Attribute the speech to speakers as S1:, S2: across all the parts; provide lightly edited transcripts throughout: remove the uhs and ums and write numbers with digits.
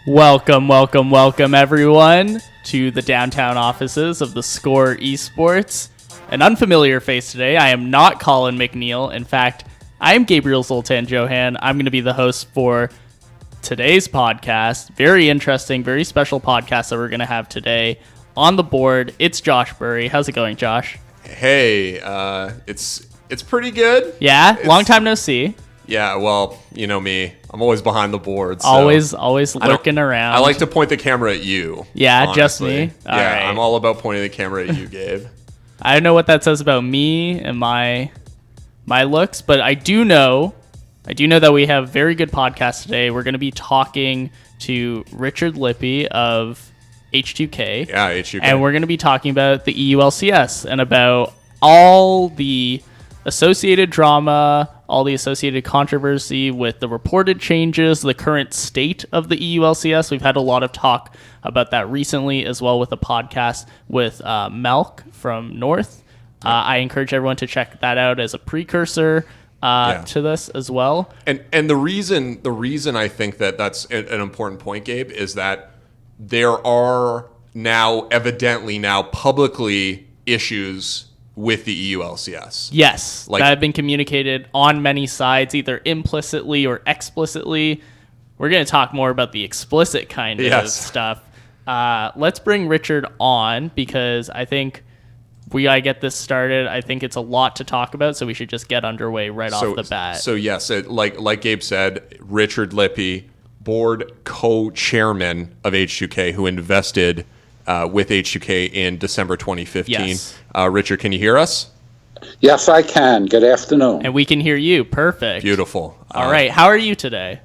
S1: Welcome, everyone, to the downtown offices of theScore eSports. An unfamiliar face today. I am not Colin McNeil. In fact, I am Gabriel Zoltan Johan. I'm going to be the host for today's podcast. Very interesting, very special podcast that we're going to have today. On the board, it's Josh Burry. How's it going, Josh?
S2: Hey, it's pretty good.
S1: Yeah, long time no see.
S2: Yeah, well, you know me. I'm always behind the board. So
S1: always looking around.
S2: I like to point the camera at you.
S1: Yeah,
S2: honestly.
S1: just me. All right.
S2: I'm all about pointing the camera at you, Gabe.
S1: I don't know what that says about me and my looks, but I do know that we have very good podcast today. We're going to be talking to Richard Lippe of H2K.
S2: Yeah, H2K.
S1: And we're going to be talking about the EU LCS and about all the associated drama, all the associated controversy with the reported changes, the current state of the EU LCS. We've had a lot of talk about that recently, as well with a podcast with Melk from North. I encourage everyone to check that out as a precursor to this as well.
S2: And the reason I think that that's an important point, Gabe, is that there are evidently publicly issues with the EU LCS.
S1: Yes, that have been communicated on many sides, either implicitly or explicitly. We're going to talk more about the explicit kind of stuff. Let's bring Richard on because I think we got to get this started. I think it's a lot to talk about, so we should just get underway off the bat.
S2: So yes, like Gabe said, Richard Lippe, board co-chairman of H2K, who invested with H2K in December 2015.
S1: Yes.
S2: Richard, can you hear us?
S3: Yes, I can. Good afternoon.
S1: And we can hear you. Perfect.
S2: Beautiful.
S1: All right. How are you today?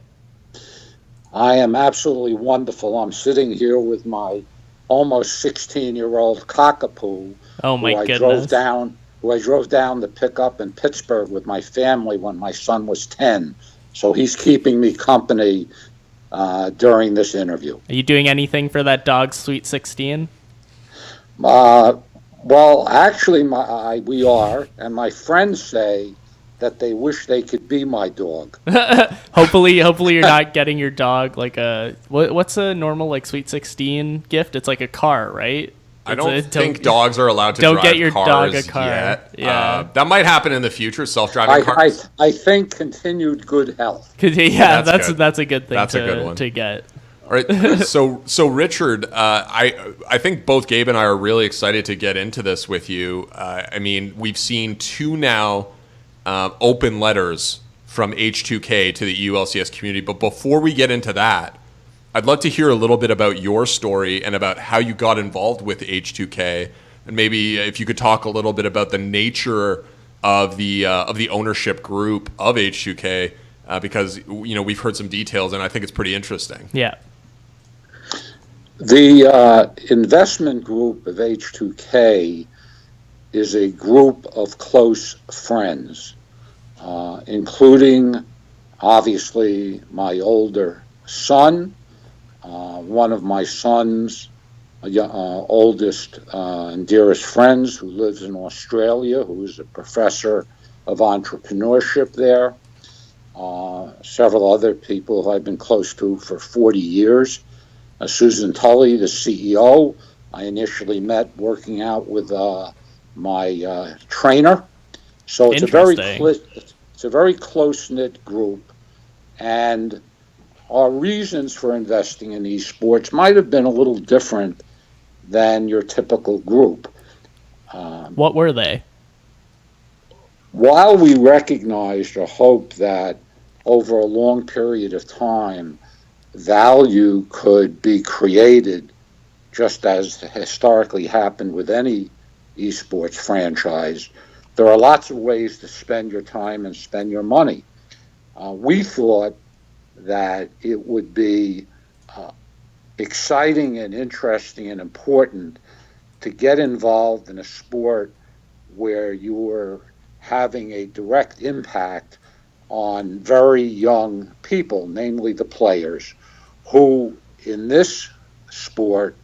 S3: I am absolutely wonderful. I'm sitting here with my almost 16-year-old cockapoo.
S1: Oh, my goodness.
S3: Who I drove down to pick up in Pittsburgh with my family when my son was 10. So he's keeping me company during this interview.
S1: Are you doing anything for that dog's Sweet 16?
S3: Well, actually, we are, and my friends say that they wish they could be my dog.
S1: Hopefully you're not getting your dog like what's a normal Sweet 16 gift? It's like a car, right?
S2: I don't think dogs are allowed to drive cars.
S1: Don't get your dog a car.
S2: Yet.
S1: Yeah.
S2: That might happen in the future, self-driving cars.
S3: I think continued good health.
S1: Yeah, that's a good thing
S2: a good one
S1: to get.
S2: All right. So Richard, I think both Gabe and I are really excited to get into this with you. I mean, we've seen two now open letters from H2K to the EU LCS community. But before we get into that, I'd love to hear a little bit about your story and about how you got involved with H2K, and maybe if you could talk a little bit about the nature of the ownership group of H2K, because we've heard some details and I think it's pretty interesting.
S1: Yeah.
S3: The investment group of H2K is a group of close friends, including obviously my older son. One of my son's oldest and dearest friends who lives in Australia, who is a professor of entrepreneurship there. Several other people who I've been close to for 40 years. Susan Tully, the CEO, I initially met working out with my trainer. So it's a very close-knit group, and our reasons for investing in esports might have been a little different than your typical group.
S1: What were they?
S3: While we recognized or hoped that over a long period of time, value could be created, just as historically happened with any esports franchise, there are lots of ways to spend your time and spend your money. We thought that it would be exciting and interesting and important to get involved in a sport where you were having a direct impact on very young people, namely the players, who in this sport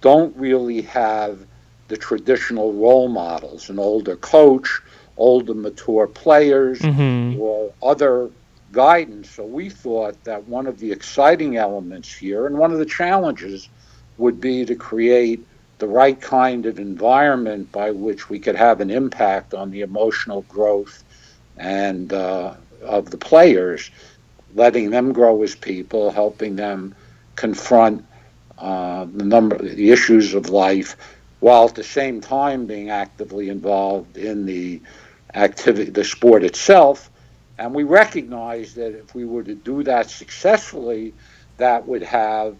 S3: don't really have the traditional role models, an older coach, older mature players, or other guidance. So we thought that one of the exciting elements here and one of the challenges would be to create the right kind of environment by which we could have an impact on the emotional growth and of the players, letting them grow as people, helping them confront the issues of life, while at the same time being actively involved in the activity, the sport itself. And we recognize that if we were to do that successfully, that would have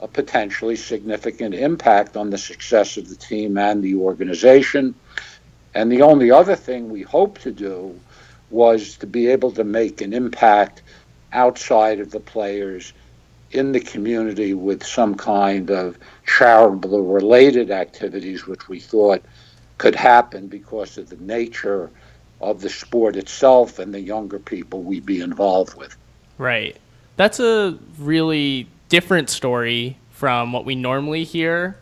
S3: a potentially significant impact on the success of the team and the organization. And the only other thing we hope to do was to be able to make an impact outside of the players in the community with some kind of charitable related activities, which we thought could happen because of the nature of the sport itself and the younger people we'd be involved with.
S1: Right. That's a really different story from what we normally hear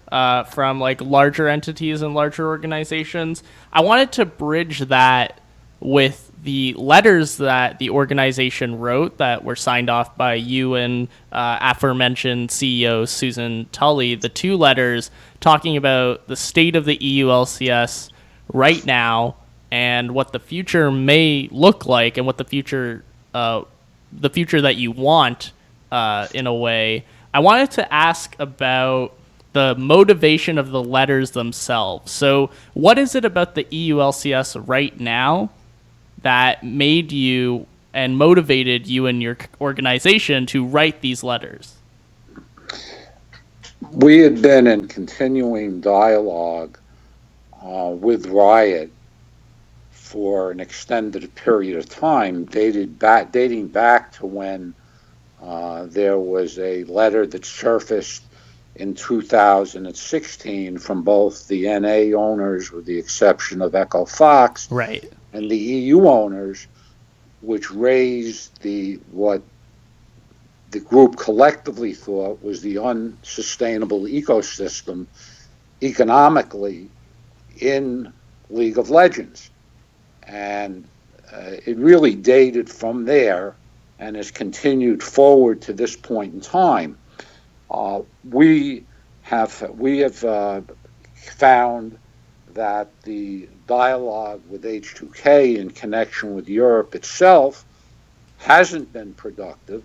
S1: from like larger entities and larger organizations. I wanted to bridge that with the letters that the organization wrote that were signed off by you and aforementioned CEO Susan Tully, the two letters talking about the state of the EU LCS right now and what the future may look like and what the future that you want in a way. I wanted to ask about the motivation of the letters themselves. So what is it about the EU LCS right now that made you and motivated you and your organization to write these letters?
S3: We had been in continuing dialogue with Riot for an extended period of time, dating back to when there was a letter that surfaced in 2016 from both the NA owners, with the exception of Echo Fox,
S1: right,
S3: and the EU owners, which raised what the group collectively thought was the unsustainable ecosystem economically in League of Legends. And it really dated from there and has continued forward to this point in time. We have found that the dialogue with H2K in connection with Europe itself hasn't been productive,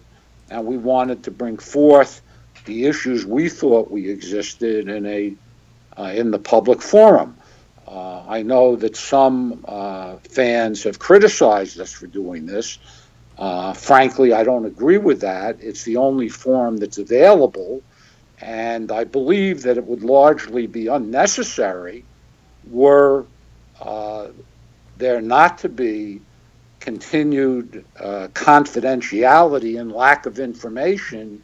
S3: and we wanted to bring forth the issues we thought we existed in the public forum. I know that some fans have criticized us for doing this. Frankly, I don't agree with that. It's the only forum that's available, and I believe that it would largely be unnecessary were there not to be continued confidentiality and lack of information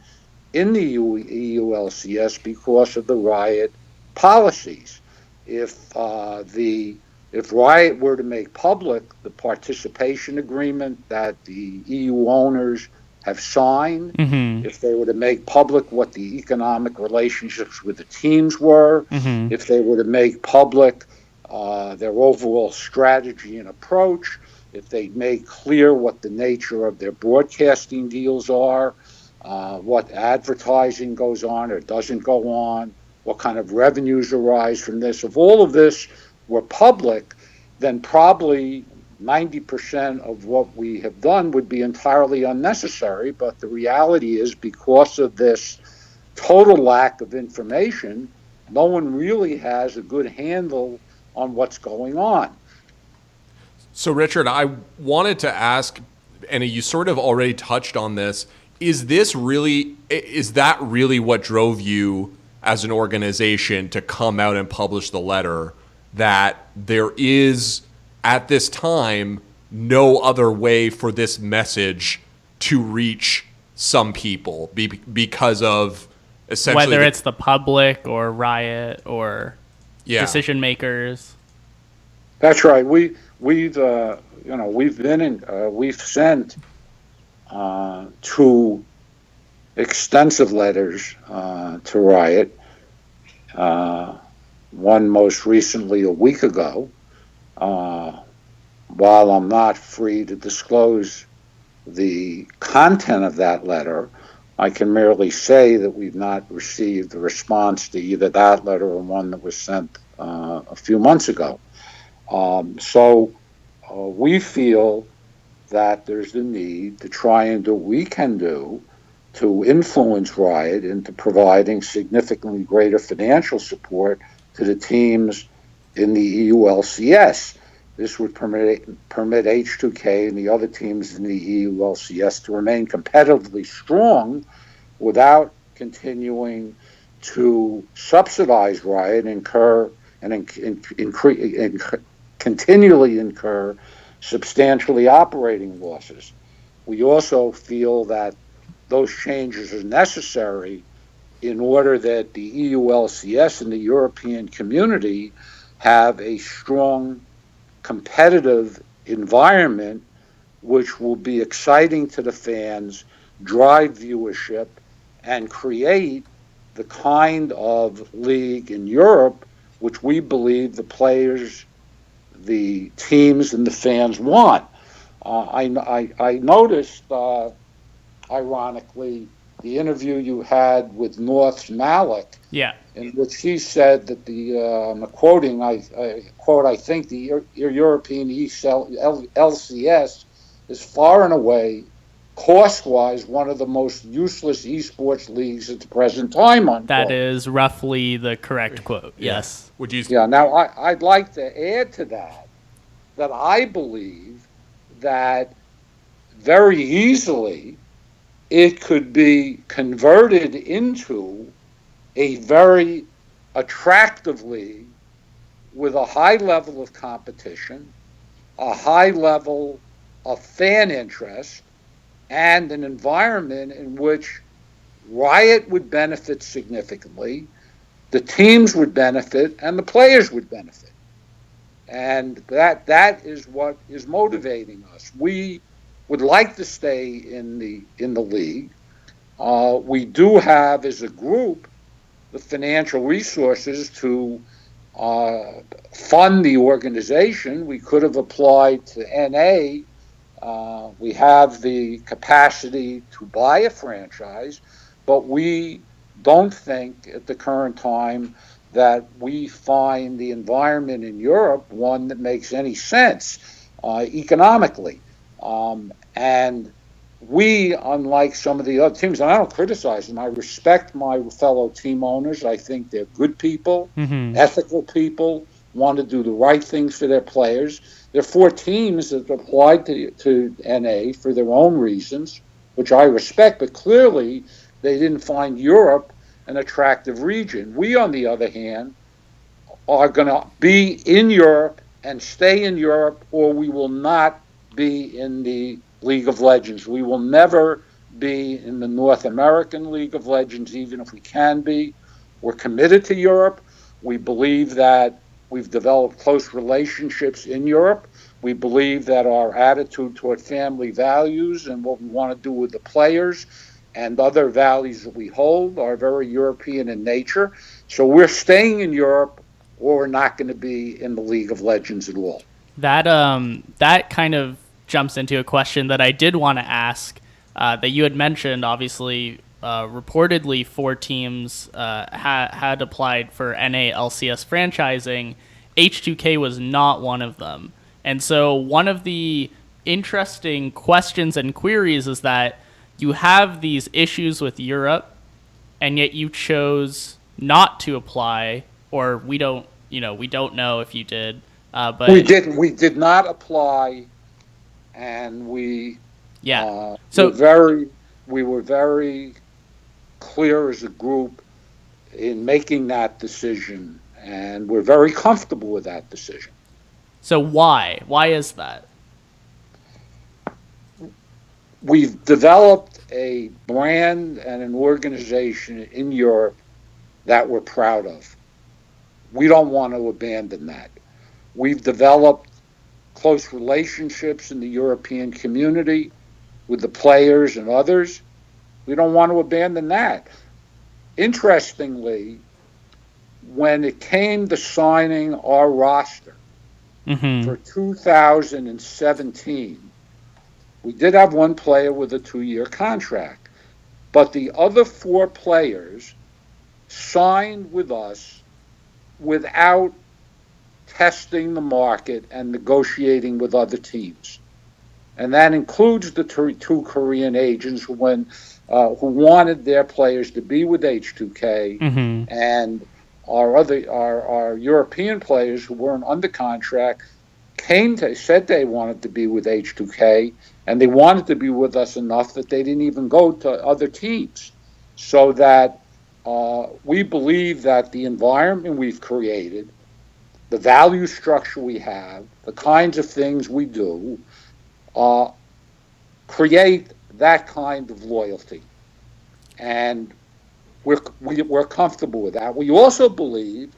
S3: in the EU LCS because of the Riot policies. If Riot were to make public the participation agreement that the EU owners have signed, if they were to make public what the economic relationships with the teams were, if they were to make public their overall strategy and approach, if they make clear what the nature of their broadcasting deals are, what advertising goes on or doesn't go on, what kind of revenues arise from this. If all of this were public, then probably 90% of what we have done would be entirely unnecessary. But the reality is, because of this total lack of information, no one really has a good handle on what's going on.
S2: So, Richard, I wanted to ask, and you sort of already touched on this, is that really what drove you as an organization to come out and publish the letter, that there is, at this time, no other way for this message to reach some people because of essentially
S1: whether it's the public or Riot or decision makers?
S3: That's right. We've sent two extensive letters to Riot. One most recently a week ago. While I'm not free to disclose the content of that letter, I can merely say that we've not received a response to either that letter or one that was sent a few months ago. So we feel that there's the need to try and do what we can do to influence Riot into providing significantly greater financial support to the teams in the EU LCS. This would permit H2K and the other teams in the EU LCS to remain competitively strong without continuing to subsidize Riot and continually incur substantially operating losses. We also feel that those changes are necessary in order that the EU LCS and the European community have a strong competitive environment which will be exciting to the fans, drive viewership, and create the kind of league in Europe which we believe the players, the teams, and the fans want. I noticed, ironically, the interview you had with North's Malik,
S1: Yeah.
S3: in which he said that I'm quoting, I quote, I think the European LCS is far and away, cost-wise, one of the most useless esports leagues at the present time, unquote.
S1: That is roughly the correct quote.
S2: Yeah.
S1: Yes.
S2: Would you?
S3: Yeah. Now, I'd like to add to that I believe that very easily it could be converted into a very attractive league with a high level of competition, a high level of fan interest, and an environment in which Riot would benefit significantly, the teams would benefit, and the players would benefit. And that is what is motivating us. We would like to stay in the league. We do have, as a group, the financial resources to fund the organization. We could have applied to NA. We have the capacity to buy a franchise, but we don't think at the current time that we find the environment in Europe one that makes any sense economically. And we, unlike some of the other teams, and I don't criticize them, I respect my fellow team owners. I think they're good people, ethical people, want to do the right things for their players. There are 4 teams that applied to NA for their own reasons, which I respect, but clearly they didn't find Europe an attractive region. We, on the other hand, are going to be in Europe and stay in Europe, or we will not be in the League of Legends. We will never be in the North American League of Legends, even if we can be. We're committed to Europe. We believe that we've developed close relationships in Europe. We believe that our attitude toward family values and what we want to do with the players and other values that we hold are very European in nature. So we're staying in Europe, or we're not going to be in the League of Legends at all.
S1: That kind of jumps into a question that I did want to ask, that you had mentioned. Obviously, reportedly 4 teams had applied for NA LCS franchising. H2K was not one of them. And so one of the interesting questions and queries is that you have these issues with Europe, and yet you chose not to apply, or we don't know if you did. But
S3: we didn't. We did not apply, and we we were very clear as a group in making that decision, and we're very comfortable with that decision.
S1: So why? Why is that?
S3: We've developed a brand and an organization in Europe that we're proud of. We don't want to abandon that. We've developed close relationships in the European community with the players and others. We don't want to abandon that. Interestingly, when it came to signing our roster for 2017, We did have one player with a 2-year contract, but the other 4 players signed with us without testing the market and negotiating with other teams. And that includes the 2 Korean agents who wanted their players to be with H2K, and our European players who weren't under contract said they wanted to be with H2K, and they wanted to be with us enough that they didn't even go to other teams. So that we believe that the environment we've created, the value structure we have, the kinds of things we do, create that kind of loyalty. And we're comfortable with that. We also believe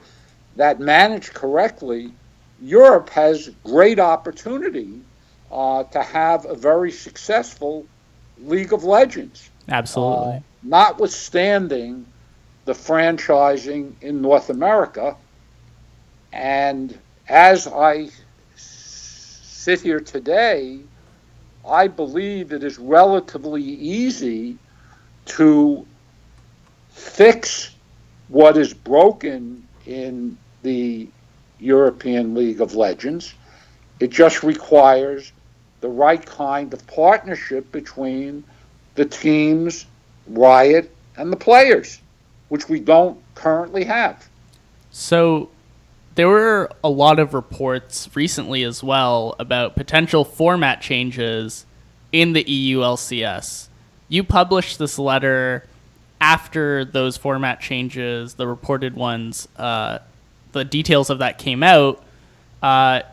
S3: that, managed correctly, Europe has great opportunity to have a very successful League of Legends.
S1: Absolutely.
S3: Notwithstanding the franchising in North America. And as I sit here today, I believe it is relatively easy to fix what is broken in the European League of Legends. It just requires the right kind of partnership between the teams, Riot, and the players, which we don't currently have.
S1: So there were a lot of reports recently as well about potential format changes in the EU LCS. You published this letter after those format changes, the reported ones, the details of that came out. Are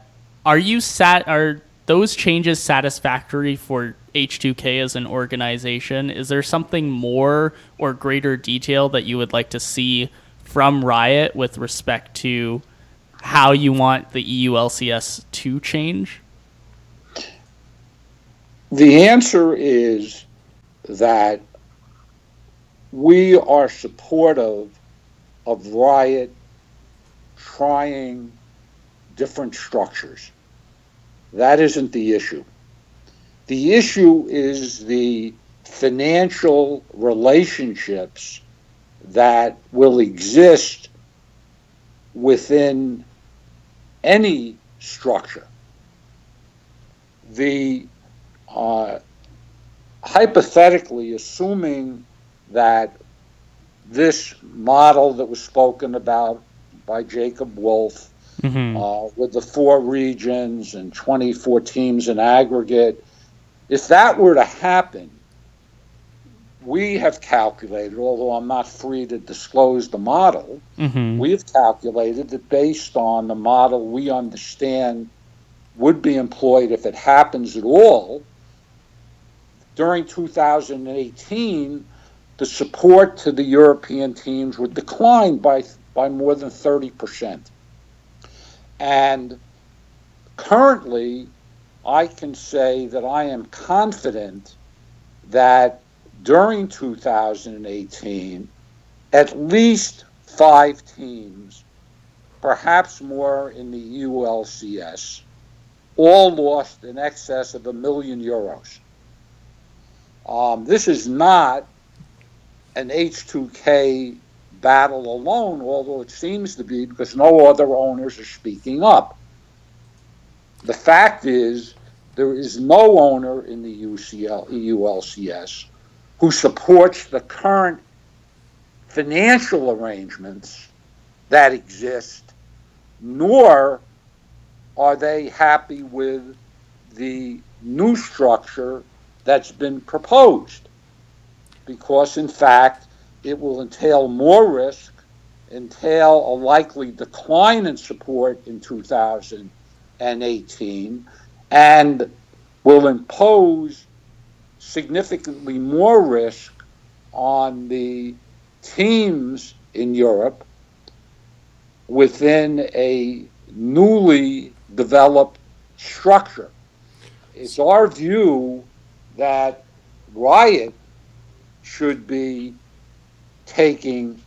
S1: those changes satisfactory for H2K as an organization? Is there something more or greater detail that you would like to see from Riot with respect to how you want the EU LCS to change?
S3: The answer is that we are supportive of Riot trying different structures. That isn't the issue. The issue is the financial relationships that will exist within any structure. Hypothetically, assuming that this model that was spoken about by Jacob Wolf, with the 4 regions and 24 teams in aggregate, if that were to happen, we have calculated, although I'm not free to disclose the model, we have calculated that based on the model we understand would be employed if it happens at all, during 2018, the support to the European teams would decline by more than 30%. And currently, I can say that I am confident that during 2018, at least 5 teams, perhaps more in the EU LCS, all lost in excess of €1 million. This is not an H2K battle alone, although it seems to be, because no other owners are speaking up. The fact is, there is no owner in the EU LCS who supports the current financial arrangements that exist, nor are they happy with the new structure that's been proposed, because in fact it will entail more risk, entail a likely decline in support in 2018, and will impose significantly more risk on the teams in Europe within a newly developed structure. It's our view that Riot should be taking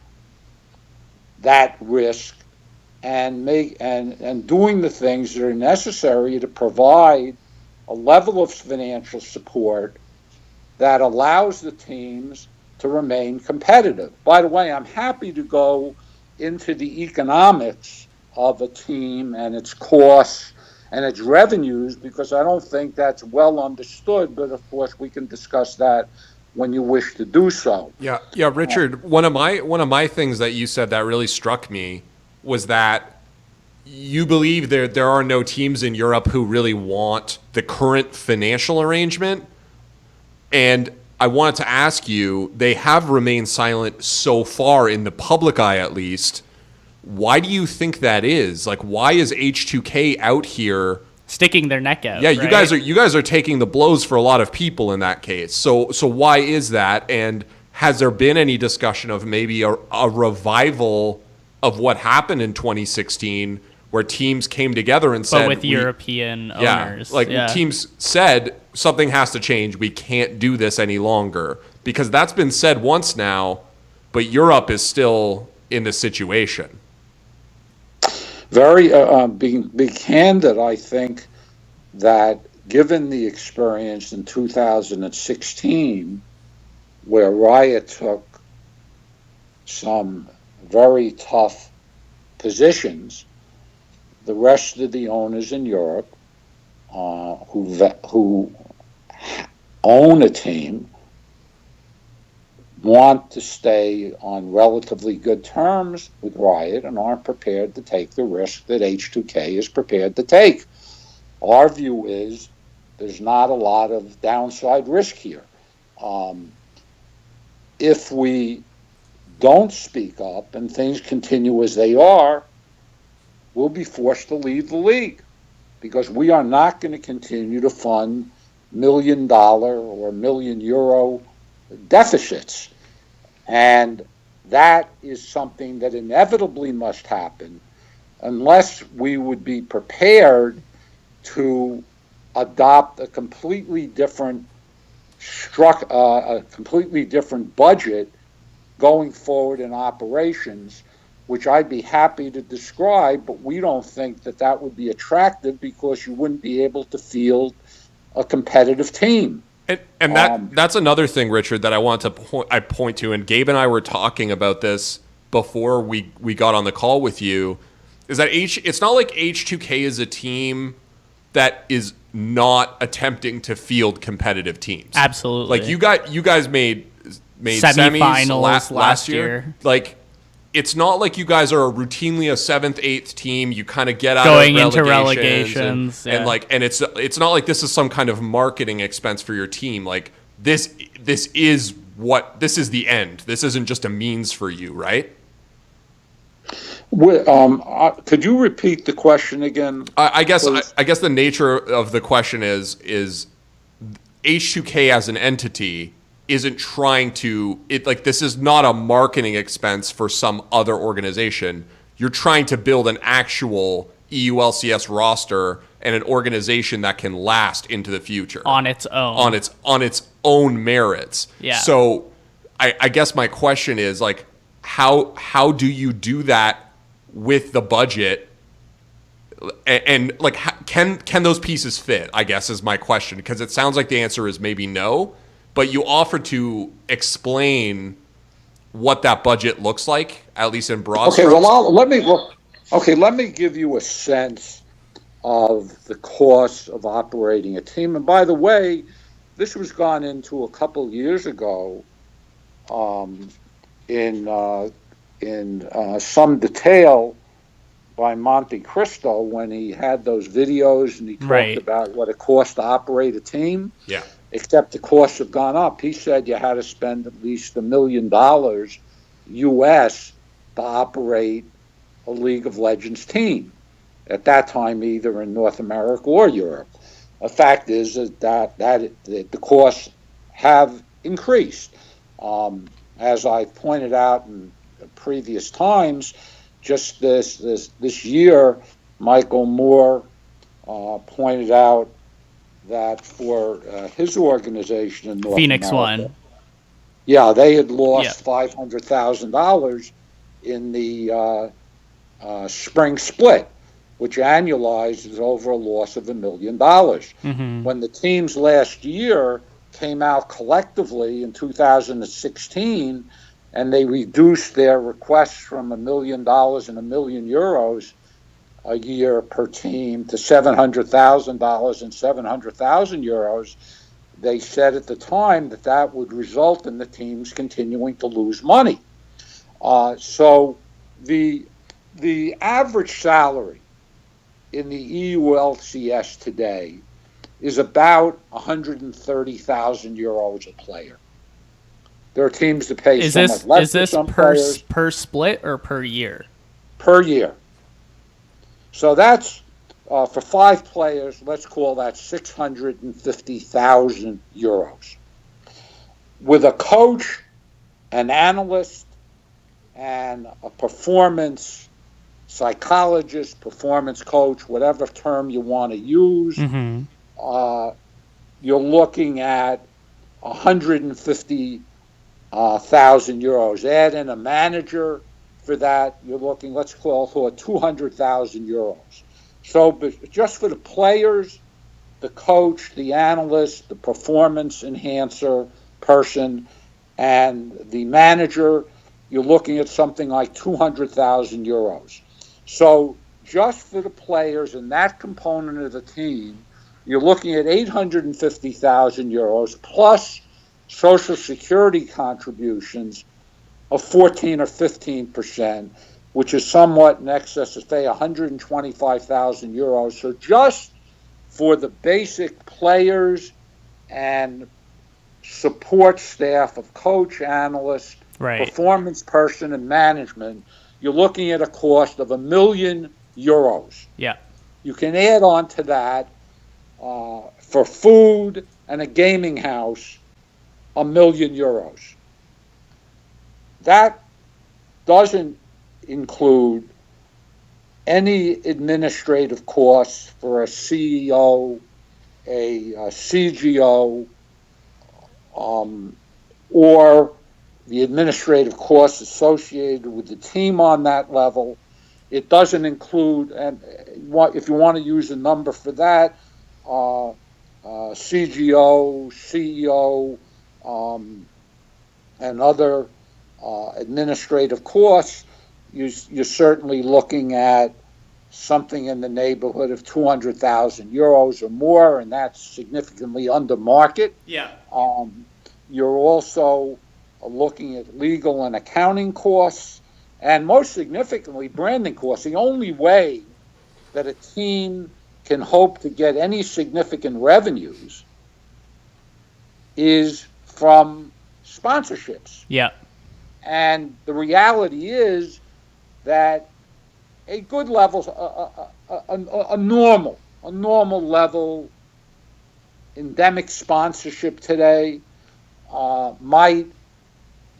S3: that risk and doing the things that are necessary to provide a level of financial support that allows the teams to remain competitive. By the way, I'm happy to go into the economics of a team and its costs and its revenues, because I don't think that's well understood, but of course we can discuss that when you wish to do so.
S2: Yeah, yeah, Richard. One of my things that you said that really struck me was that you believe there are no teams in Europe who really want the current financial arrangement, and I wanted to ask you, they have remained silent so far in the public eye, at least. Why do you think that is? Like, why is H2K out here
S1: sticking their neck out?
S2: Yeah,
S1: right?
S2: you guys are taking the blows for a lot of people in that case. So why is that? And has there been any discussion of maybe a revival of what happened in 2016, where teams came together and said,
S1: but with European owners,
S2: teams said something has to change. We can't do this any longer, because that's been said once now, but Europe is still in this situation.
S3: Very being candid, I think that given the experience in 2016, where Riot took some very tough positions, the rest of the owners in Europe who own a team want to stay on relatively good terms with Riot and aren't prepared to take the risk that H2K is prepared to take. Our view is there's not a lot of downside risk here. If we don't speak up and things continue as they are, we'll be forced to leave the league, because we are not going to continue to fund $1 million or €1 million deficits. And that is something that inevitably must happen unless we would be prepared to adopt a completely different budget going forward in operations, which I'd be happy to describe, but we don't think that that would be attractive, because you wouldn't be able to field a competitive team.
S2: And that's another thing, Richard, that I want to point to, and Gabe and I were talking about this before we got on the call with you, is that it's not like H2K is a team that is not attempting to field competitive teams.
S1: Absolutely.
S2: Like you guys made
S1: semifinals
S2: last year. Like, it's not like you guys are routinely a 7th, 8th team. You kind of get out
S1: going
S2: of
S1: into relegations,
S2: and it's not like this is some kind of marketing expense for your team. Like, this is the end. This isn't just a means for you, right?
S3: Could you repeat the question again?
S2: I guess the nature of the question is H2K as an entity isn't trying to this is not a marketing expense for some other organization. You're trying to build an actual EU LCS roster and an organization that can last into the future
S1: on its own,
S2: on its own merits.
S1: Yeah.
S2: So I guess my question is, like, how do you do that with the budget? And like, can those pieces fit, I guess, is my question, because it sounds like the answer is maybe no. But you offer to explain what that budget looks like, at least in broad strokes.
S3: Let me give you a sense of the cost of operating a team. And by the way, this was gone into a couple years ago in some detail by Monte Cristo, when he had those videos and he talked about what it costs to operate a team.
S2: Yeah.
S3: Except the costs have gone up. He said you had to spend at least $1 million US to operate a League of Legends team at that time, either in North America or Europe. The fact is that the costs have increased. As I pointed out in previous times, just this year, Michael Moore pointed out that for his organization in North
S1: Phoenix
S3: America,
S1: One,
S3: they had lost $500,000 in the spring split. which annualized is over a loss of $1 million. When the teams last year came out collectively in 2016 and they reduced their requests from $1 million and €1 million a year per team to $700,000 and €700,000, they said at the time that that would result in the teams continuing to lose money. So the average salary in the EU LCS today is about €130,000 a player. There are teams that pay somewhat less for some players.
S1: Per split or per year?
S3: Per year. So that's, for 5 players, let's call that €650,000. With a coach, an analyst, and a performance psychologist, performance coach, whatever term you want to use, you're looking at €150,000. Add in a manager for that, you're looking, let's call for €200,000. So just for the players, the coach, the analyst, the performance enhancer person, and the manager, you're looking at something like €200,000. So just for the players and that component of the team, you're looking at €850,000 plus Social Security contributions of 14 or 15%, which is somewhat in excess of, say, €125,000. So just for the basic players and support staff of coach, analyst, performance person, and management, you're looking at a cost of €1 million.
S1: Yeah.
S3: You can add on to that for food and a gaming house, €1 million. That doesn't include any administrative costs for a CEO, a CGO, or the administrative costs associated with the team on that level. It doesn't include, and if you want to use a number for that, CGO, CEO, and other administrative costs, you're certainly looking at something in the neighborhood of €200,000 or more, and that's significantly under market.
S1: Yeah.
S3: You're also looking at legal and accounting costs, and most significantly, branding costs. The only way that a team can hope to get any significant revenues is from sponsorships.
S1: Yeah.
S3: And the reality is that a good level, a normal level endemic sponsorship today might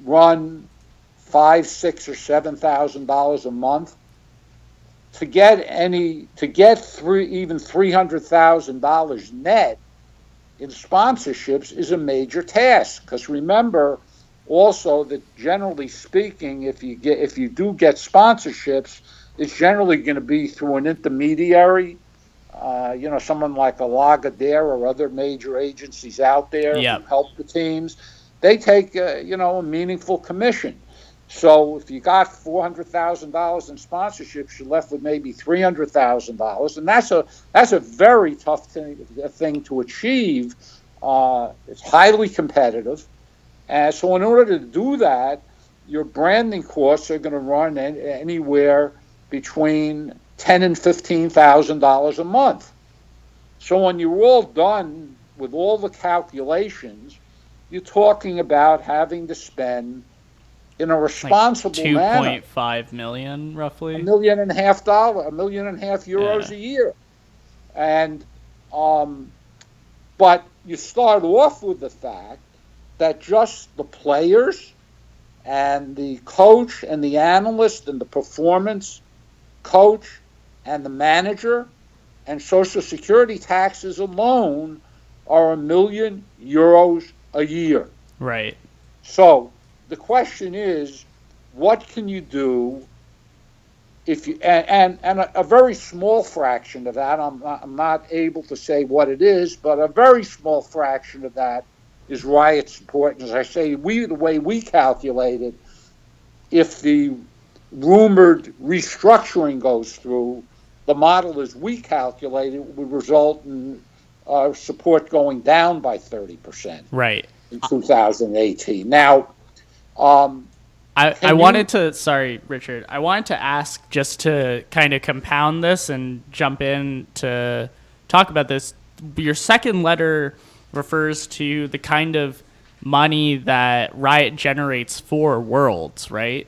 S3: run $5,000, $6,000, or $7,000 a month. To get even $300,000 net in sponsorships is a major task. Because remember, also, that generally speaking, if you do get sponsorships, it's generally going to be through an intermediary. Someone like a Lagardère or other major agencies out there who help the teams. They take a meaningful commission. So if you got $400,000 in sponsorships, you're left with maybe $300,000, and that's a very tough thing to achieve. It's highly competitive, and so in order to do that, your branding costs are going to run anywhere between $10,000 and $15,000 a month. So when you're all done with all the calculations, you're talking about having to spend, in a responsible manner,
S1: $2.5 million roughly,
S3: $1.5 million, €1.5 million a year, and but you start off with the fact that just the players and the coach and the analyst and the performance coach and the manager and Social Security taxes alone are €1 million a year.
S1: Right.
S3: So the question is, what can you do if you and a very small fraction of that, I'm not able to say what it is, but a very small fraction of that is Riot support. And as I say, the way we calculate it, if the rumored restructuring goes through, the model as we calculate it would result in support going down by 30%.
S1: Right.
S3: In 2018. Now,
S1: I wanted to, sorry, Richard, I wanted to ask, just to kind of compound this and jump in to talk about this. Your second letter refers to the kind of money that Riot generates for Worlds, right?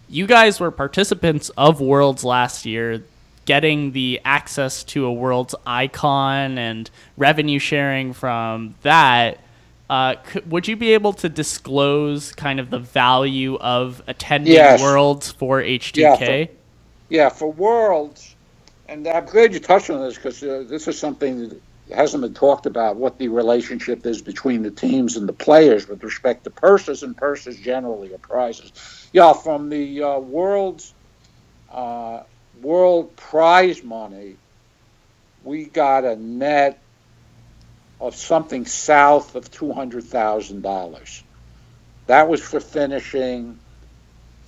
S1: You guys were participants of Worlds last year, getting the access to a Worlds icon and revenue sharing from that. Would you be able to disclose kind of the value of attending Worlds for H2K?
S3: For Worlds, and I'm glad you touched on this, because this is something that hasn't been talked about, what the relationship is between the teams and the players with respect to purses, and purses generally are prizes. Yeah, from the World prize money, we got a net of something south of $200,000. That was for finishing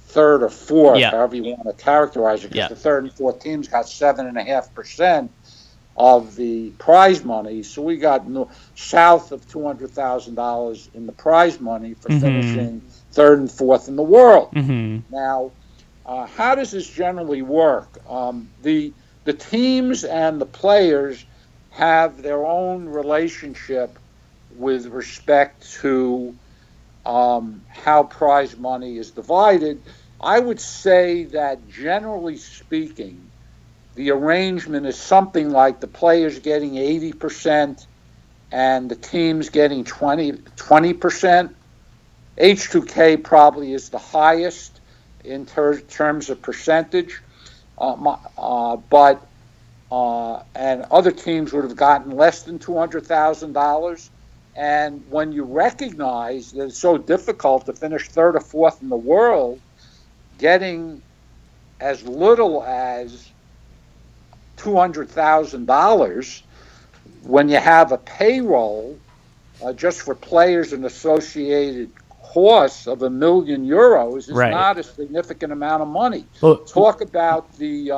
S3: third or fourth, however you want to characterize it, because the third and fourth teams got 7.5% of the prize money. So we got south of $200,000 in the prize money for finishing third and fourth in the world. Now, how does this generally work? The teams and the players have their own relationship with respect to how prize money is divided. I would say that, generally speaking, the arrangement is something like the players getting 80% and the teams getting 20%. H2K probably is the highest in terms of percentage, but and other teams would have gotten less than $200,000. And when you recognize that it's so difficult to finish third or fourth in the world, getting as little as $200,000 when you have a payroll just for players and associated costs of €1 million is not a significant amount of money. Talk about the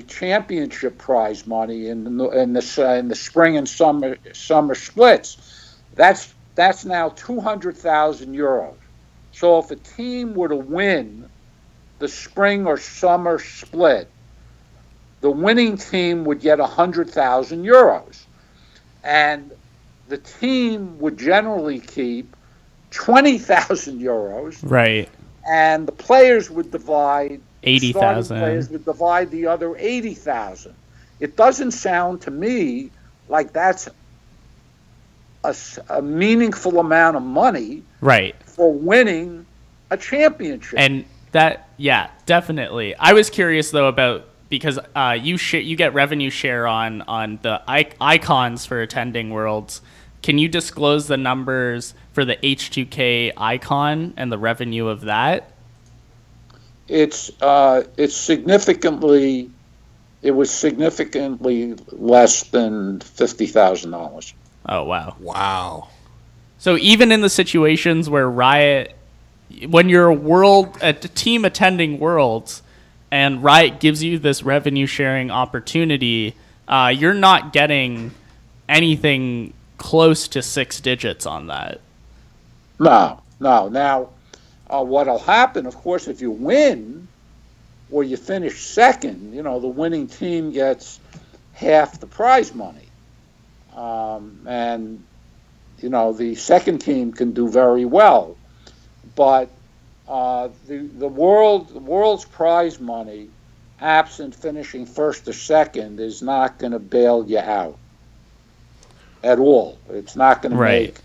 S3: championship prize money in the spring and summer splits. That's now €200,000. So if a team were to win the spring or summer split, the winning team would get €100,000, and the team would generally keep €20,000.
S1: Right.
S3: And the players would divide
S1: 80,000.
S3: Players would divide the other 80,000. It doesn't sound to me like that's a meaningful amount of money,
S1: right,
S3: for winning a championship.
S1: And that, definitely. I was curious though about, because you get revenue share on the icons for attending Worlds. Can you disclose the numbers for the H2K icon and the revenue of that?
S3: It's significantly. It was significantly less than $50,000.
S1: Oh wow!
S2: Wow.
S1: So even in the situations where Riot, when you're a team attending Worlds, and Riot gives you this revenue sharing opportunity, you're not getting anything close to 6 digits on that.
S3: No. Now, what'll happen, of course, if you win or you finish second, the winning team gets half the prize money. And, the second team can do very well. But the world's prize money, absent finishing first or second, is not going to bail you out at all. It's not going to make,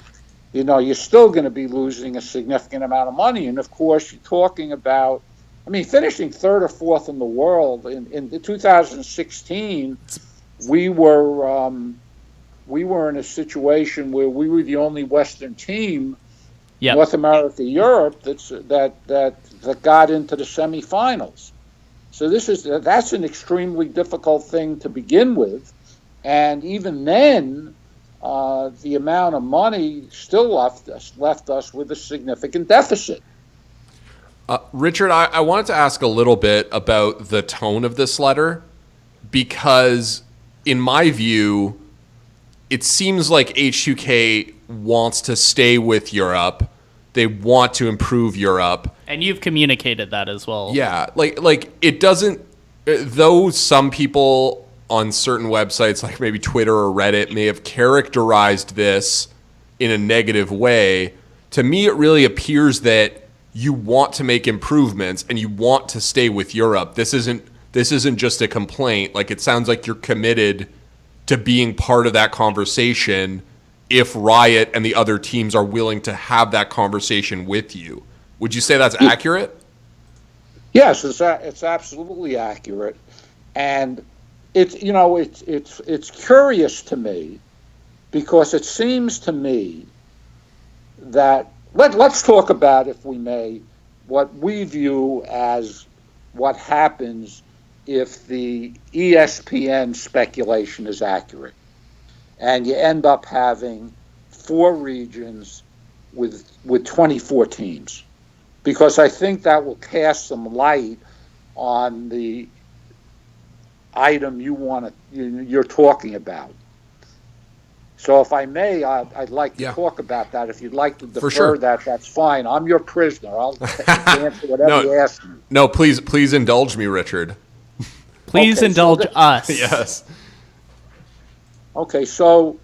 S3: you're still going to be losing a significant amount of money. And of course, you're talking about, finishing third or fourth in the world in 2016, we were in a situation where we were the only Western team, North America, Europe, that got into the semifinals. So that's an extremely difficult thing to begin with, and even then, the amount of money still left us with a significant deficit.
S2: Richard, I wanted to ask a little bit about the tone of this letter, because in my view, it seems like H2K wants to stay with Europe. They want to improve Europe.
S1: And you've communicated that as well.
S2: Yeah, like it doesn't, though some people on certain websites like maybe Twitter or Reddit may have characterized this in a negative way, to me it really appears that you want to make improvements and you want to stay with Europe. This isn't just a complaint. Like, it sounds like you're committed to being part of that conversation if Riot and the other teams are willing to have that conversation with you. Would you say that's accurate?
S3: Yes, it's absolutely accurate, and it's curious to me, because it seems to me that let's talk about, if we may, what we view as what happens if the ESPN speculation is accurate, and you end up having 4 regions with 24 teams, because I think that will cast some light on the item you're talking about. So if I may, I'd like to talk about that. If you'd like to defer that, that's fine. I'm your prisoner. I'll answer whatever you ask me.
S2: No, please indulge me, Richard.
S1: Please indulge us.
S2: Yes.
S3: Okay, so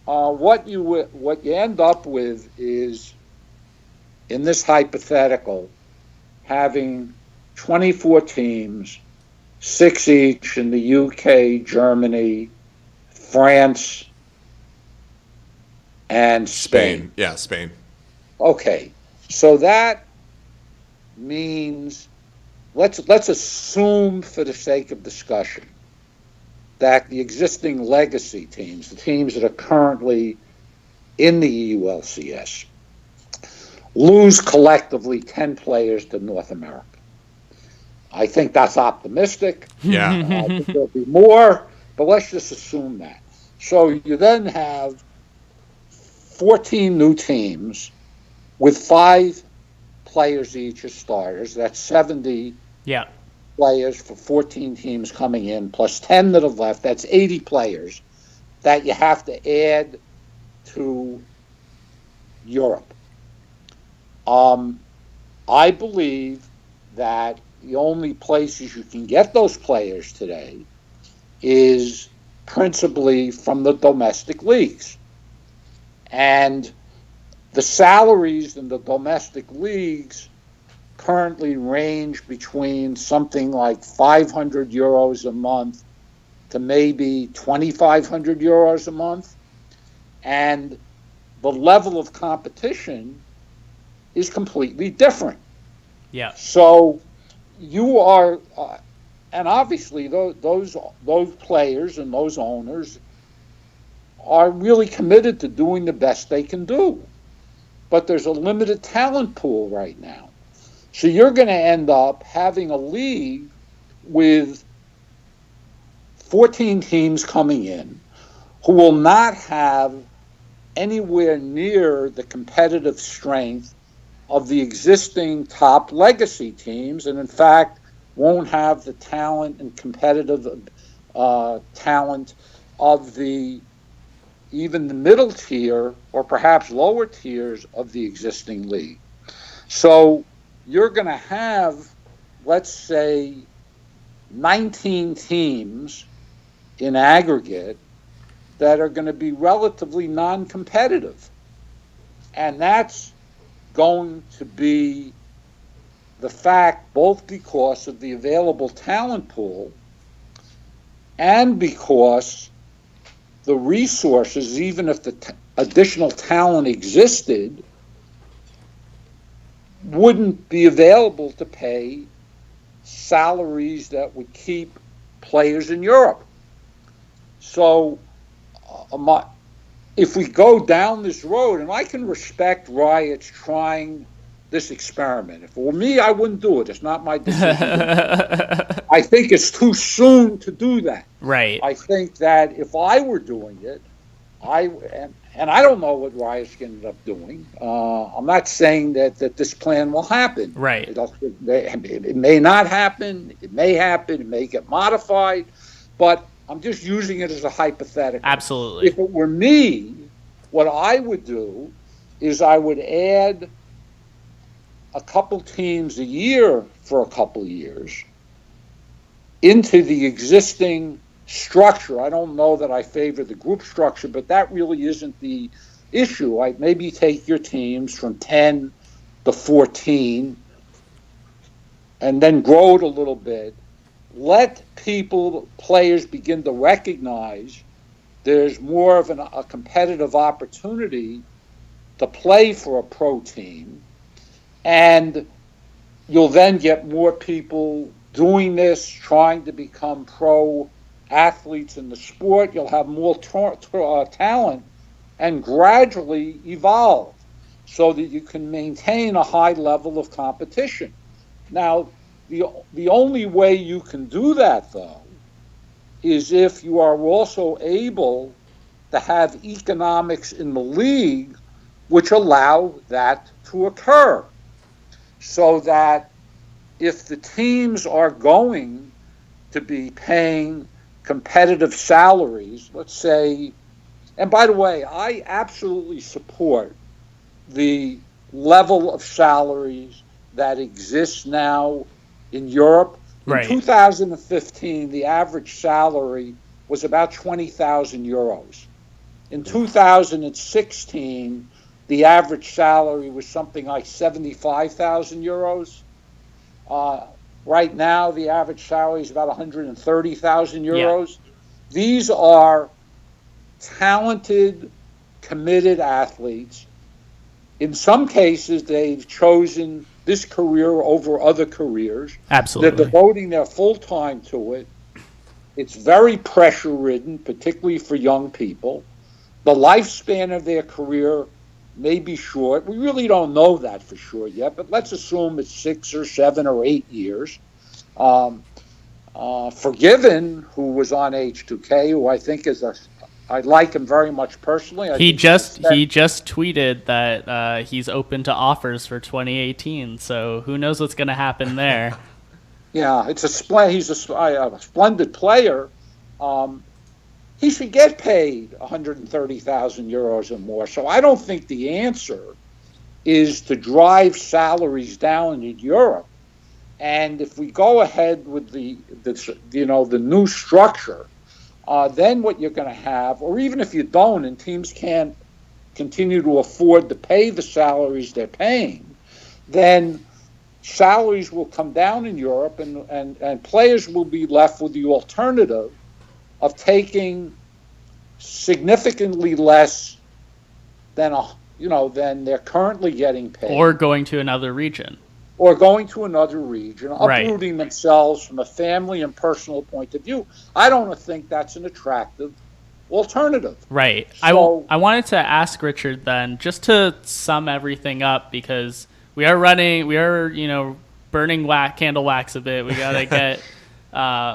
S3: what you end up with is, in this hypothetical, having 24 teams, 6 each in the UK, Germany, France, and Spain.
S2: Yeah, Spain.
S3: Okay, so that means, let's assume, for the sake of discussion, that the existing legacy teams, the teams that are currently in the EU LCS, lose collectively 10 players to North America. I think that's optimistic.
S2: Yeah.
S3: I think there'll be more, but let's just assume that. So you then have 14 new teams with 5 players each as starters. That's 70 players for 14 teams coming in, plus 10 that have left. That's 80 players that you have to add to Europe. I believe that the only places you can get those players today is principally from the domestic leagues. And the salaries in the domestic leagues currently range between something like 500 euros a month to maybe 2,500 euros a month. And the level of competition is completely different.
S1: Yeah.
S3: So you are, and obviously those players and those owners are really committed to doing the best they can do. But there's a limited talent pool right now. So you're going to end up having a league with 14 teams coming in who will not have anywhere near the competitive strength of the existing top legacy teams, and in fact won't have the talent and competitive talent of even the middle tier or perhaps lower tiers of the existing league. So you're going to have, let's say, 19 teams in aggregate that are going to be relatively non-competitive. And that's going to be the fact, both because of the available talent pool and because the resources, even if the additional talent existed, wouldn't be available to pay salaries that would keep players in Europe. So if we go down this road, and I can respect Riot's trying this experiment. If it were me, I wouldn't do it. It's not my decision. I think it's too soon to do that.
S1: Right.
S3: I think that if I were doing it, and I don't know what Riot's going to end up doing. I'm not saying that this plan will happen.
S1: Right.
S3: It may not happen. It may happen. It may get modified. But I'm just using it as a hypothetical.
S1: Absolutely.
S3: If it were me, what I would do is I would add a couple teams a year for a couple of years into the existing structure. I don't know that I favor the group structure, but that really isn't the issue. Maybe take your teams from 10 to 14 and then grow it a little bit. Let players begin to recognize there's more of a competitive opportunity to play for a pro team, and you'll then get more people doing this, trying to become pro athletes in the sport. You'll have more talent and gradually evolve so that you can maintain a high level of competition. Now, the only way you can do that, though, is if you are also able to have economics in the league which allow that to occur. So that if the teams are going to be paying competitive salaries, let's say, and by the way, I absolutely support the level of salaries that exists now in Europe. In 2015, the average salary was about 20,000 euros. In 2016, the average salary was something like 75,000 euros. Right now, the average salary is about 130,000 euros. Yeah. These are talented, committed athletes. In some cases, they've chosen this career over other careers.
S1: Absolutely.
S3: They're devoting their full time to it. It's very pressure-ridden, particularly for young people. The lifespan of their career may be short. We really don't know that for sure yet, but let's assume it's 6 or 7 or 8 years. Forgiven, who was on H2K, who I think I like him very much personally.
S1: He just tweeted that he's open to offers for 2018. So who knows what's going to happen there?
S3: Yeah, he's a splendid player. He should get paid 130,000 euros or more. So I don't think the answer is to drive salaries down in Europe. And if we go ahead with the new structure, then what you're going to have, or even if you don't, and teams can't continue to afford to pay the salaries they're paying, then salaries will come down in Europe, and players will be left with the alternative of taking significantly less than they're currently getting paid,
S1: or going to another region.
S3: Uprooting themselves from a family and personal point of view. I don't think that's an attractive alternative.
S1: Right. So, I wanted to ask Richard then, just to sum everything up, because we are burning candle wax a bit. We got to get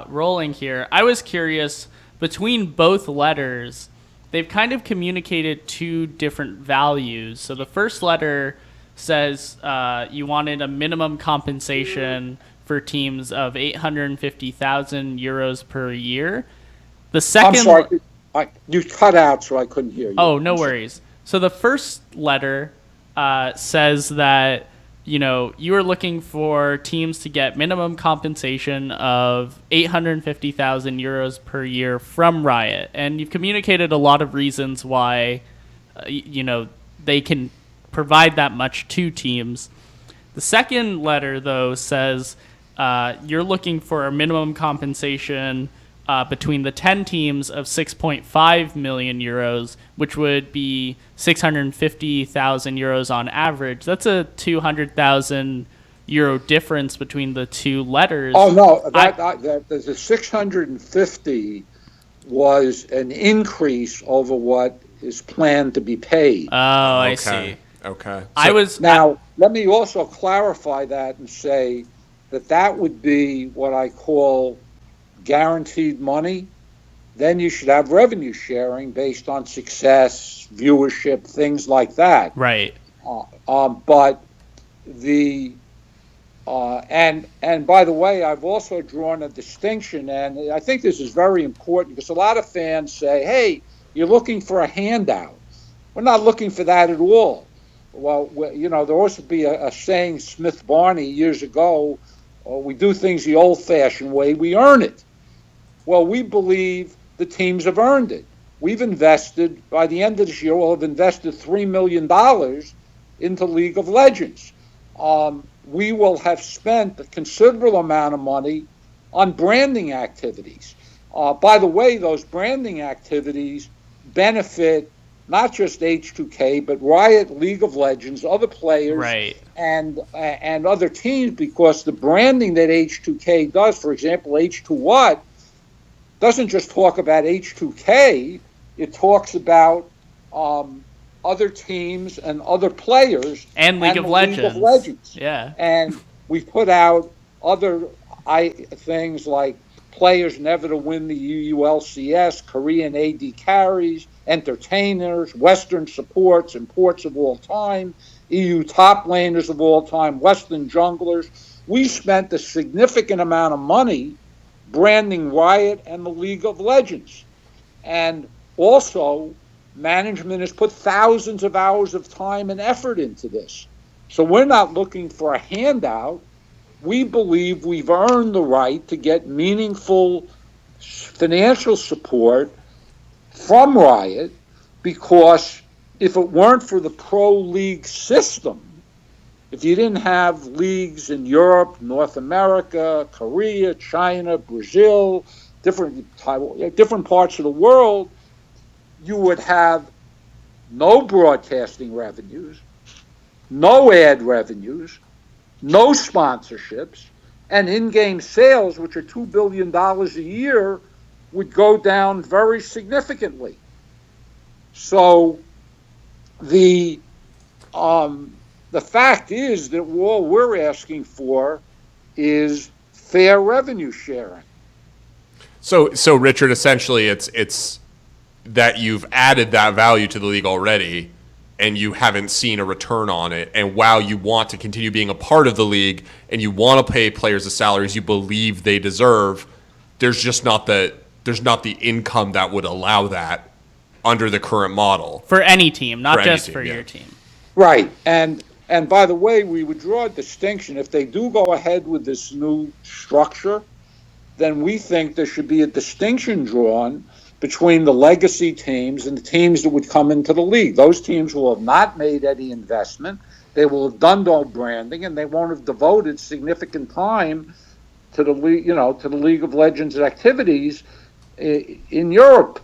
S1: rolling here. I was curious, between both letters, they've kind of communicated two different values. So the first letter says you wanted a minimum compensation for teams of 850,000 euros per year. The second,
S3: I'm sorry, you cut out, so I couldn't hear you.
S1: Oh, no worries. So the first letter says that you are looking for teams to get minimum compensation of 850,000 euros per year from Riot, and you've communicated a lot of reasons why they can provide that much to teams. The second letter, though, says you're looking for a minimum compensation between the 10 teams of 6.5 million euros, which would be 650,000 euros on average. That's a 200,000 euro difference between the two letters.
S3: Oh, no, the 650 was an increase over what is planned to be paid.
S1: Oh, I see.
S2: Okay.
S3: Now, let me also clarify that and say that that would be what I call guaranteed money. Then you should have revenue sharing based on success, viewership, things like that.
S1: Right.
S3: But the and by the way, I've also drawn a distinction, and I think this is very important because a lot of fans say, "Hey, you're looking for a handout." We're not looking for that at all. Well, there used to be a saying, Smith Barney years ago, we do things the old-fashioned way, we earn it. Well, we believe the teams have earned it. We've invested, by the end of this year, we'll have invested $3 million into League of Legends. We will have spent a considerable amount of money on branding activities. By the way, those branding activities benefit not just H2K, but Riot, League of Legends, other players,
S1: right,
S3: and other teams, because the branding that H2K does, for example, H2What, doesn't just talk about H2K, it talks about other teams and other players.
S1: And League of Legends.
S3: Yeah. And we put out other things like players never to win the EU LCS, Korean AD carries, entertainers, Western supports and ports of all time, EU top laners of all time, Western junglers. We spent a significant amount of money branding Riot and the League of Legends. And also, management has put thousands of hours of time and effort into this. So we're not looking for a handout. We believe we've earned the right to get meaningful financial support from Riot, because if it weren't for the pro league system, if you didn't have leagues in Europe, North America, Korea, China, Brazil, different parts of the world, you would have no broadcasting revenues, no ad revenues, no sponsorships, and in-game sales, which are $2 billion a year, would go down very significantly. So the fact is that all we're asking for is fair revenue sharing.
S2: So Richard, essentially, it's that you've added that value to the league already, and you haven't seen a return on it. And while you want to continue being a part of the league and you want to pay players the salaries you believe they deserve, there's just not the income that would allow that under the current model
S1: for any team, not just for your team.
S3: Right. And by the way, we would draw a distinction. If they do go ahead with this new structure, then we think there should be a distinction drawn between the legacy teams and the teams that would come into the league. Those teams will have not made any investment. They will have done no branding, and they won't have devoted significant time to the league, to the League of Legends activities in Europe.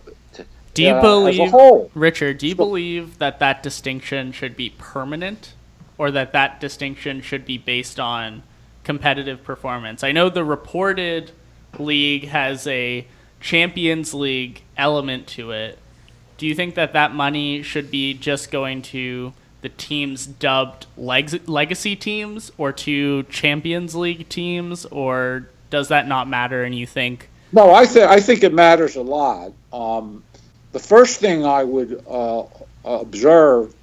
S1: Do you believe,
S3: as a whole?
S1: Richard? Do you believe that distinction should be permanent, or that distinction should be based on competitive performance? I know the reported league has a Champions League element to it. Do you think that money should be just going to the teams dubbed legacy teams, or to Champions League teams, or does that not matter? And you think?
S3: No, I think it matters a lot. The first thing I would observe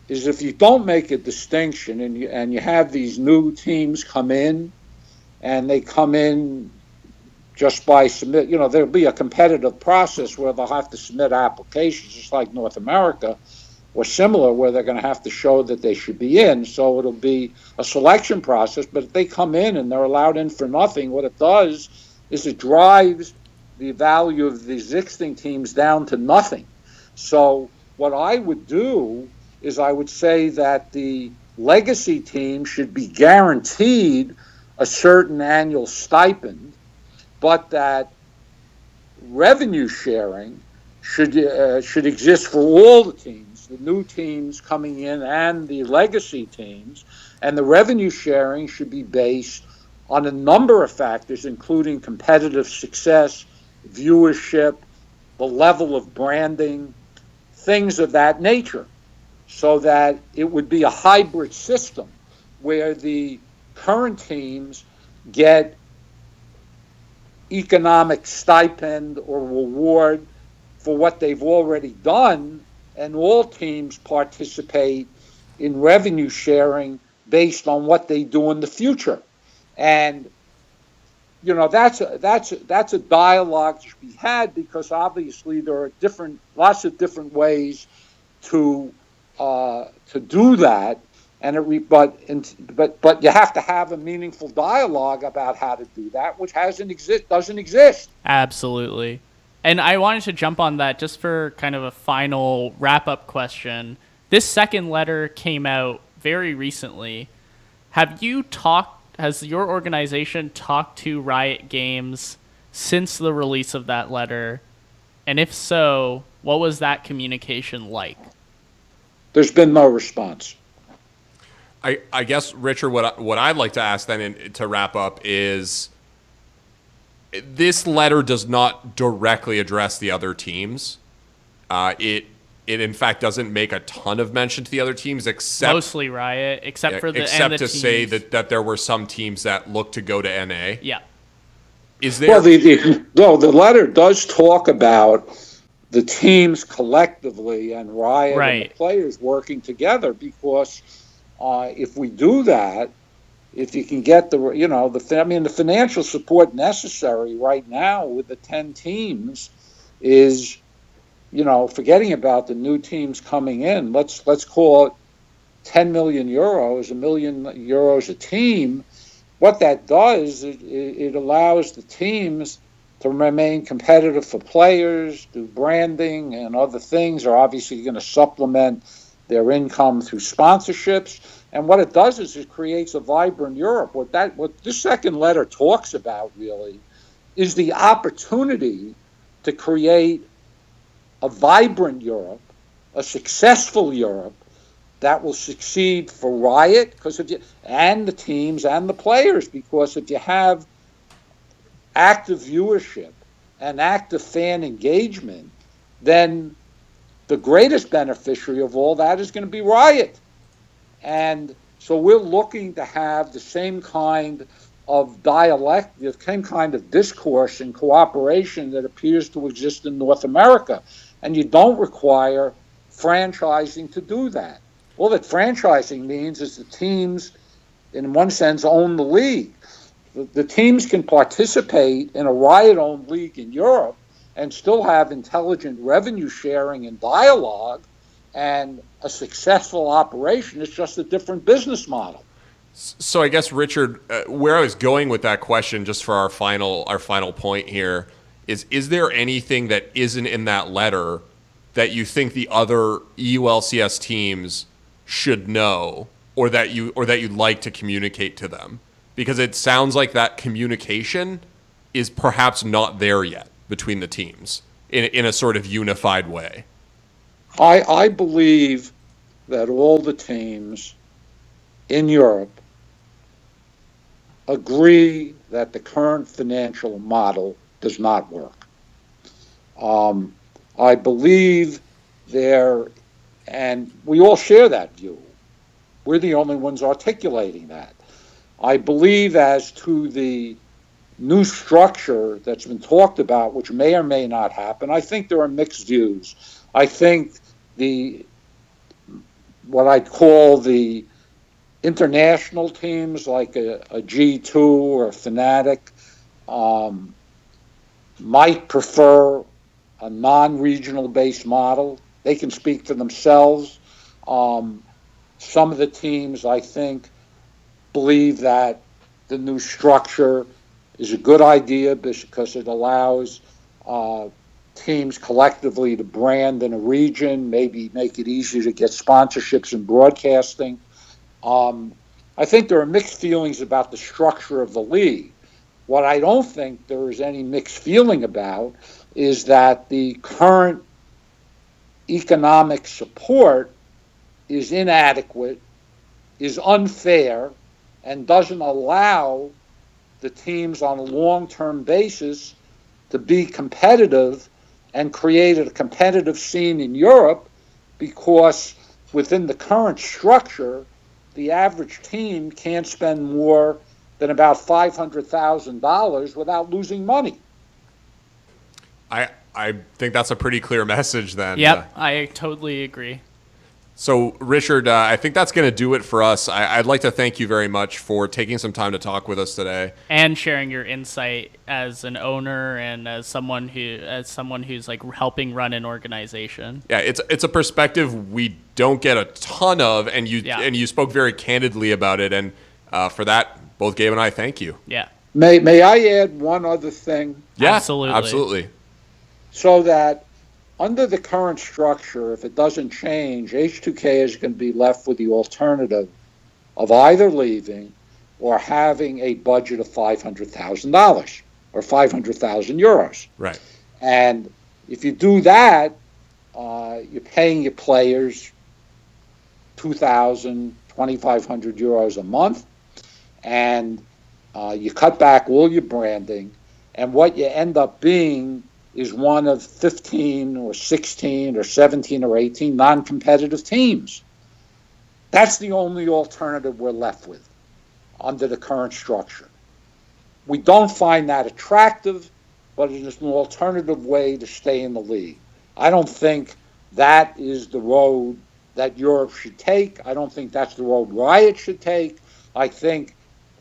S3: is, if you don't make a distinction and you have these new teams come in, and they come in just by submit, there'll be a competitive process where they'll have to submit applications, just like North America or similar, where they're going to have to show that they should be in. So it'll be a selection process. But if they come in and they're allowed in for nothing, what it does is it drives the value of the existing teams down to nothing. So what I would do is I would say that the legacy team should be guaranteed a certain annual stipend, but that revenue sharing should exist for all the teams, the new teams coming in and the legacy teams, and the revenue sharing should be based on a number of factors, including competitive success, viewership, the level of branding, things of that nature. so that it would be a hybrid system where the current teams get economic stipend or reward for what they've already done, and all teams participate in revenue sharing based on what they do in the future. And that's a dialogue to be had, because obviously there are lots of different ways to do that, but you have to have a meaningful dialogue about how to do that, which doesn't exist.
S1: Absolutely. And I wanted to jump on that just for kind of a final wrap-up question. This second letter came out very recently. Has your organization talked to Riot Games since the release of that letter? And if so, what was that communication like?
S3: There's been no response.
S2: I guess, Richard, what I'd like to ask then to wrap up is, this letter does not directly address the other teams. It in fact doesn't make a ton of mention to the other teams, except
S1: mostly Riot, except to
S2: teams. Say that there were some teams that looked to go to NA.
S1: Yeah.
S2: Is there?
S3: Well, the letter does talk about the teams collectively and Riot and the players working together, because if we do that, if you can get the financial support necessary right now with the 10 teams is, forgetting about the new teams coming in, let's call it 10 million euros, €1 million a team. What that does, it allows the teams to remain competitive for players, do branding and other things are obviously going to supplement their income through sponsorships. And what it does is it creates a vibrant Europe. What this second letter talks about really is the opportunity to create a vibrant Europe, a successful Europe that will succeed for Riot and the teams and the players, because if you have active viewership and active fan engagement, then the greatest beneficiary of all that is going to be Riot. And so we're looking to have the same kind of dialect, the same kind of discourse and cooperation that appears to exist in North America. And you don't require franchising to do that. All that franchising means is the teams, in one sense, own the league. The teams can participate in a Riot-owned league in Europe and still have intelligent revenue sharing and dialogue and a successful operation. It's just a different business model.
S2: So I guess, Richard, where I was going with that question, just for our final point here, is there anything that isn't in that letter that you think the other EU LCS teams should know, or that you'd like to communicate to them? Because it sounds like that communication is perhaps not there yet between the teams in a sort of unified way.
S3: I believe that all the teams in Europe agree that the current financial model does not work. I believe and we all share that view. We're the only ones articulating that. I believe as to the new structure that's been talked about, which may or may not happen, I think there are mixed views. I think what I'd call the international teams like a G2 or a Fnatic might prefer a non-regional based model. They can speak for themselves. Some of the teams, I think, believe that the new structure is a good idea because it allows teams collectively to brand in a region, maybe make it easier to get sponsorships and broadcasting. I think there are mixed feelings about the structure of the league. What I don't think there is any mixed feeling about is that the current economic support is inadequate, is unfair, and doesn't allow the teams on a long-term basis to be competitive and create a competitive scene in Europe, because within the current structure, the average team can't spend more than about $500,000 without losing money.
S2: I think that's a pretty clear message then.
S1: Yep, I totally agree.
S2: So, Richard, I think that's going to do it for us. I'd like to thank you very much for taking some time to talk with us today
S1: and sharing your insight as an owner and as someone who's like helping run an organization.
S2: Yeah, it's a perspective we don't get a ton of, and you spoke very candidly about it, and for that, both Gabe and I thank you.
S1: Yeah.
S3: May I add one other thing?
S2: Yeah,
S1: absolutely.
S3: So that under the current structure, if it doesn't change, H2K is going to be left with the alternative of either leaving or having a budget of $500,000 or 500,000 euros.
S2: Right.
S3: And if you do that, you're paying your players 2,000, 2,500 euros a month, and you cut back all your branding, and what you end up being is one of 15 or 16 or 17 or 18 non-competitive teams. That's the only alternative we're left with under the current structure. We don't find that attractive, but it is an alternative way to stay in the league. I don't think that is the road that Europe should take. I don't think that's the road Riot should take. I think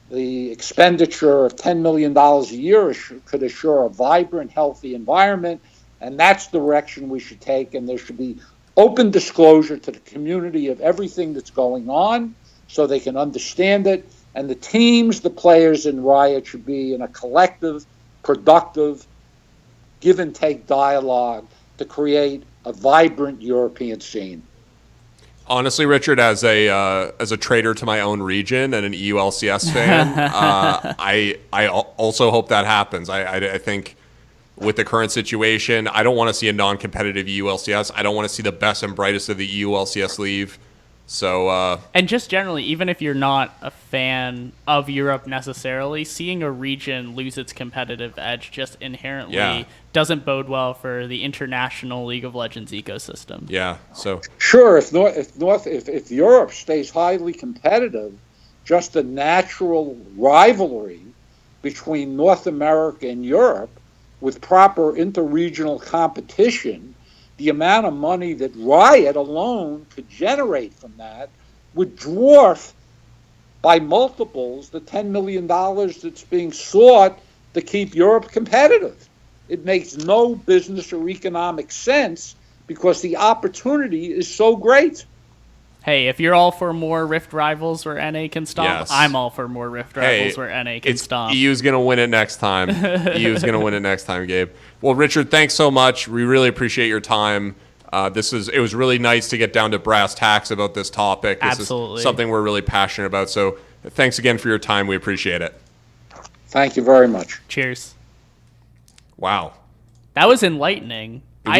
S3: the expenditure of $10 million a year could assure a vibrant, healthy environment, and that's the direction we should take, and there should be open disclosure to the community of everything that's going on so they can understand it, and the teams, the players in Riot should be in a collective, productive, give-and-take dialogue to create a vibrant European scene.
S2: Honestly, Richard, as a traitor to my own region and an EU LCS fan, I also hope that happens. I think with the current situation, I don't want to see a non-competitive EU LCS. I don't want to see the best and brightest of the EU LCS leave. So
S1: and just generally, even if you're not a fan of Europe necessarily, seeing a region lose its competitive edge just inherently doesn't bode well for the international League of Legends ecosystem.
S2: Yeah. So
S3: sure, if Europe stays highly competitive, just the natural rivalry between North America and Europe with proper interregional competition, the amount of money that Riot alone could generate from that would dwarf by multiples the $10 million that's being sought to keep Europe competitive. It makes no business or economic sense because the opportunity is so great.
S1: Hey, if you're all for more Rift Rivals where NA can stomp,
S2: Yes.
S1: I'm all for more Rift Rivals where NA can stomp.
S2: EU's going to win it next time. EU's going to win it next time, Gabe. Well, Richard, thanks so much. We really appreciate your time. It was really nice to get down to brass tacks about this topic. This
S1: Absolutely.
S2: is something we're really passionate about. So thanks again for your time. We appreciate it.
S3: Thank you very much.
S1: Cheers.
S2: Wow.
S1: That was enlightening. I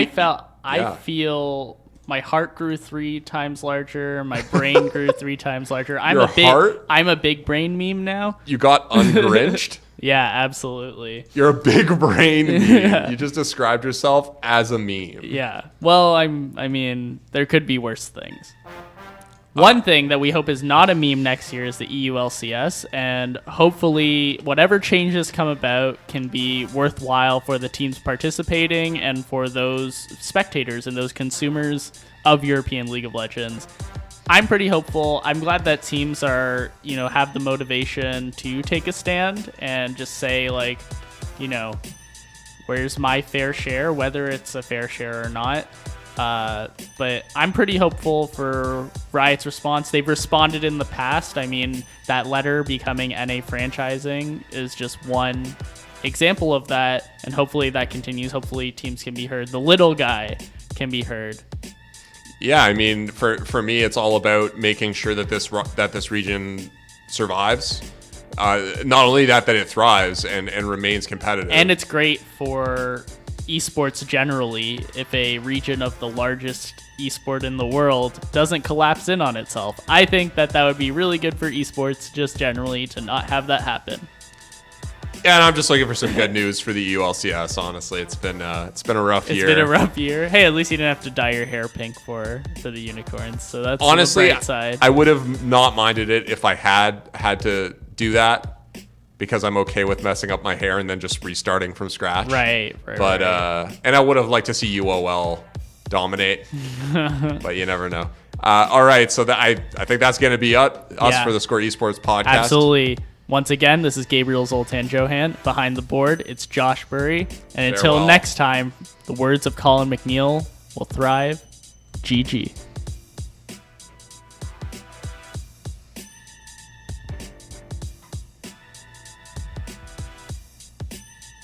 S2: Yeah.
S1: feel my heart grew 3 times larger. My brain grew 3 times larger. I'm a big brain meme now.
S2: You got ungrinched?
S1: Yeah, absolutely.
S2: You're a big brain meme. Yeah. You just described yourself as a meme.
S1: Yeah. Well, I mean, there could be worse things. One thing that we hope is not a meme next year is the EU LCS, and hopefully whatever changes come about can be worthwhile for the teams participating and for those spectators and those consumers of European League of Legends. I'm pretty hopeful. I'm glad that teams are, have the motivation to take a stand and just say, like, where's my fair share, whether it's a fair share or not. But I'm pretty hopeful for Riot's response. They've responded in the past. I mean, that letter becoming NA franchising is just one example of that, and hopefully that continues. Hopefully teams can be heard. The little guy can be heard.
S2: Yeah, I mean, for me, it's all about making sure that this region survives. Not only that it thrives and remains competitive.
S1: And it's great for esports generally if a region of the largest esport in the world doesn't collapse in on itself. I think that would be really good for esports just generally to not have that happen.
S2: Yeah, and I'm just looking for some good news for the EU LCS. Honestly, it's been a rough year.
S1: It's been a rough year. Hey, at least you didn't have to dye your hair pink for the unicorns. So that's
S2: honestly
S1: the bright side.
S2: I would have not minded it if I had to do that, because I'm okay with messing up my hair and then just restarting from scratch.
S1: Right.
S2: But and I would have liked to see UOL dominate, but you never know. All right, so I think that's going to be us for the theScore Esports podcast.
S1: Absolutely. Once again, this is Gabriel Zoltan Johan. Behind the board, it's Josh Burry. And until next time, the words of Colin McNeil will thrive. GG.